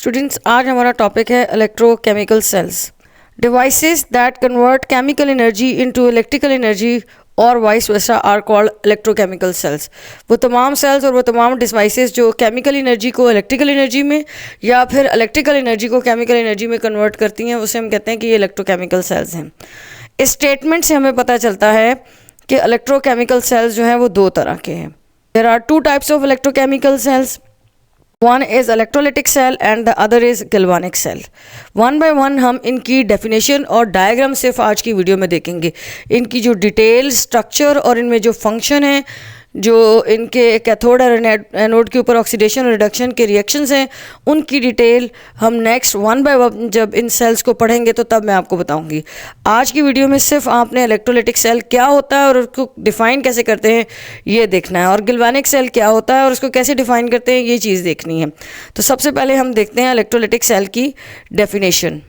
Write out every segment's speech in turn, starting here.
Students, आज हमारा topic है electrochemical cells, devices that convert chemical energy into electrical energy और vice versa are called electrochemical cells. वो तमाम सेल्स और वो तमाम डिवाइसेस जो केमिकल एनर्जी को इलेक्ट्रिकल एनर्जी में या फिर इलेक्ट्रिकल एनर्जी को केमिकल एनर्जी में कन्वर्ट करती हैं, उसे हम कहते हैं कि ये इलेक्ट्रोकेमिकल सेल्स हैं। इस स्टेटमेंट से हमें पता चलता है कि इलेक्ट्रोकेमिकल सेल्स जो हैं वो दो तरह के हैं। There are two types of electrochemical cells. One is electrolytic cell and the other is galvanic cell. One by one हम इनकी डेफिनेशन और डायग्राम सिर्फ आज की वीडियो में देखेंगे। इनकी जो डिटेल स्ट्रक्चर और इनमें जो फंक्शन है, जो इनके कैथोड और एनोड के ऊपर ऑक्सीडेशन और रिडक्शन के रिएक्शंस हैं, उनकी डिटेल हम नेक्स्ट वन बाय वन जब इन सेल्स को पढ़ेंगे तो तब मैं आपको बताऊंगी। आज की वीडियो में सिर्फ आपने इलेक्ट्रोलाइटिक सेल क्या होता है और उसको डिफ़ाइन कैसे करते हैं ये देखना है, और गैल्वेनिक सेल क्या होता है और उसको कैसे डिफ़ाइन करते हैं ये चीज़ देखनी है। तो सबसे पहले हम देखते हैं इलेक्ट्रोलाइटिक सेल की डेफिनेशन।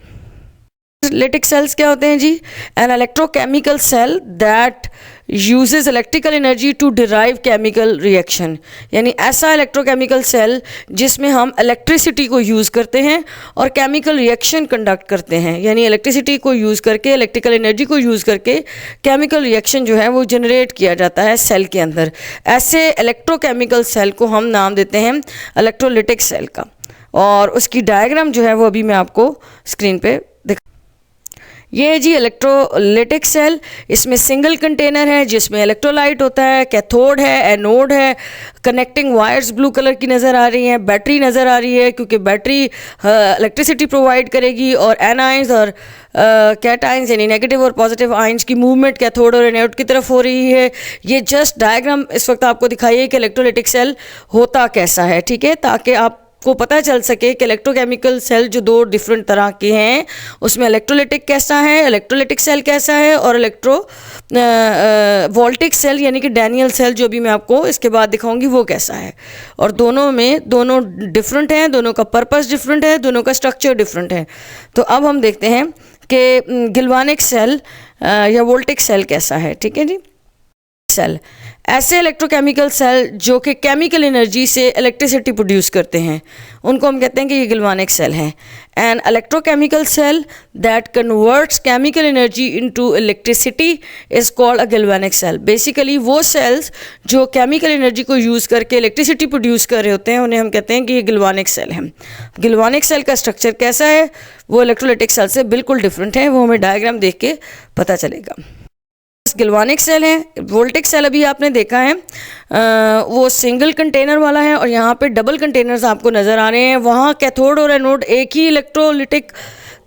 इलेक्ट्रोलाइटिक सेल्स क्या होते हैं जी? An electrochemical cell that uses electrical energy to derive chemical reaction, यानी ऐसा इलेक्ट्रोकेमिकल सेल जिसमें हम इलेक्ट्रिसिटी को यूज़ करते हैं और केमिकल रिएक्शन कंडक्ट करते हैं, यानी इलेक्ट्रिसिटी को यूज़ करके, इलेक्ट्रिकल एनर्जी को यूज़ करके केमिकल रिएक्शन जो है वो जनरेट किया जाता है सेल के अंदर। ऐसे इलेक्ट्रोकेमिकल सेल को हम नाम देते हैं इलेक्ट्रोलाइटिक सेल का, और उसकी डायग्राम जो है वो अभी मैं आपको स्क्रीन पे ये है जी इलेक्ट्रोलाइटिक सेल। इसमें सिंगल कंटेनर है जिसमें इलेक्ट्रोलाइट होता है, कैथोड है, एनोड है, कनेक्टिंग वायर्स ब्लू कलर की नज़र आ रही हैं, बैटरी नज़र आ रही है क्योंकि बैटरी इलेक्ट्रिसिटी प्रोवाइड करेगी, और एनाइंस और कैटाइंस यानी नेगेटिव और पॉजिटिव आइंस की मूवमेंट कैथोड और एनोड की तरफ हो रही है। ये जस्ट डायग्राम इस वक्त आपको दिखाइए कि इलेक्ट्रोलाइटिक सेल होता कैसा है, ठीक है, ताकि आप को पता चल सके कि इलेक्ट्रोकेमिकल सेल जो दो डिफरेंट तरह के हैं उसमें इलेक्ट्रोलाइटिक कैसा है, इलेक्ट्रोलाइटिक सेल कैसा है, और वोल्टिक सेल यानी कि डैनियल सेल जो भी मैं आपको इसके बाद दिखाऊंगी वो कैसा है। और दोनों डिफरेंट हैं, दोनों का पर्पस डिफरेंट है, दोनों का स्ट्रक्चर डिफरेंट है। तो अब हम देखते हैं कि गैल्वेनिक सेल या वोल्टिक सेल कैसा है, ठीक है जी। सेल ऐसे इलेक्ट्रोकेमिकल सेल जो कि केमिकल एनर्जी से इलेक्ट्रिसिटी प्रोड्यूस करते हैं, उनको हम कहते हैं कि ये गैल्वेनिक सेल हैं। An electrochemical cell that converts chemical energy into electricity is called a galvanic cell. Basically वो सेल्स जो केमिकल एनर्जी को यूज़ करके इलेक्ट्रिसिटी प्रोड्यूस कर रहे होते हैं उन्हें हम कहते हैं कि ये गैल्वेनिक सेल हैं। गैल्वेनिक सेल का स्ट्रक्चर कैसा है वो इलेक्ट्रोलाइटिक सेल से बिल्कुल डिफरेंट है, वो हमें डायग्राम देख के पता चलेगा। गैल्वेनिक सेल है। वोल्टिक सेल अभी आपने देखा है, वो सिंगल कंटेनर वाला है, और यहाँ पे डबल कंटेनर्स आपको नज़र आ रहे हैं। वहाँ कैथोड और एनोड एक ही इलेक्ट्रोलाइटिक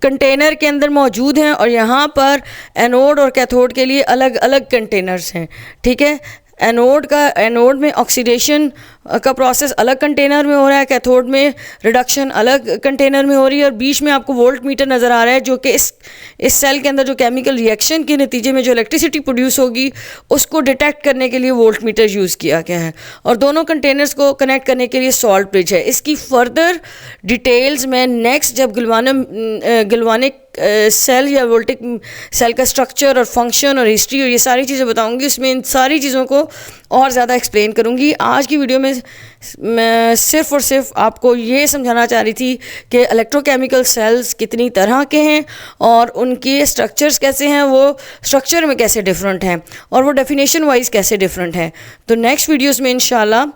कंटेनर के अंदर मौजूद हैं, और यहाँ पर एनोड और कैथोड के लिए अलग अलग कंटेनर्स हैं, ठीक है। एनोड में ऑक्सीडेशन का प्रोसेस अलग कंटेनर में हो रहा है, कैथोड में रिडक्शन अलग कंटेनर में हो रही है, और बीच में आपको वोल्ट मीटर नज़र आ रहा है जो कि इस सेल के अंदर जो केमिकल रिएक्शन के नतीजे में जो इलेक्ट्रिसिटी प्रोड्यूस होगी उसको डिटेक्ट करने के लिए वोल्ट मीटर यूज़ किया गया है। और दोनों कंटेनर्स को कनेक्ट करने के लिए सॉल्ट ब्रिज है। इसकी फर्दर डिटेल्स में नेक्स्ट जब गैल्वेनिक सेल या वोल्टिक सेल का स्ट्रक्चर और फंक्शन और हिस्ट्री और ये सारी चीज़ें बताऊंगी, उसमें इन सारी चीज़ों को और ज़्यादा एक्सप्लेन करूंगी। आज की वीडियो में मैं सिर्फ़ और सिर्फ आपको ये समझाना चाह रही थी कि इलेक्ट्रोकेमिकल सेल्स कितनी तरह के हैं और उनके स्ट्रक्चर्स कैसे हैं, वो स्ट्रक्चर में कैसे डिफरेंट हैं, और वो डेफिनेशन वाइज कैसे डिफरेंट हैं। तो नेक्स्ट वीडियोस में इंशाल्लाह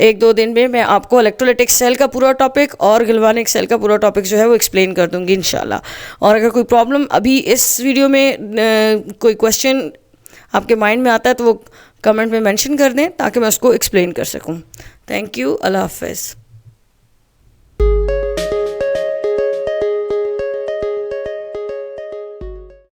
1-2 दिन में मैं आपको इलेक्ट्रोलाइटिक सेल का पूरा टॉपिक और गैल्वेनिक सेल का पूरा टॉपिक जो है वो एक्सप्लेन कर दूँगी इंशाल्लाह। और अगर कोई प्रॉब्लम अभी इस वीडियो में कोई क्वेश्चन आपके माइंड में आता है तो वो कमेंट में मेंशन कर दें ताकि मैं उसको एक्सप्लेन कर सकूं। Thank you. अल्लाह हाफ़िज़।